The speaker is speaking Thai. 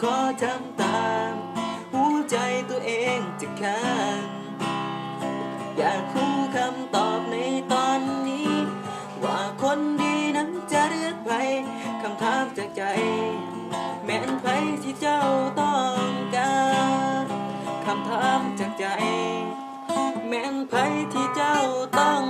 ขอทำตามหัวใจตัวเองจะขาดอยากรู้คำตอบในตอนนี้ว่าคนดีนั้นจะเลือกใครคำถามจากใจแม่นใครที่เจ้าต้องการคำถามจากใจแม่นใครที่เจ้าต้อง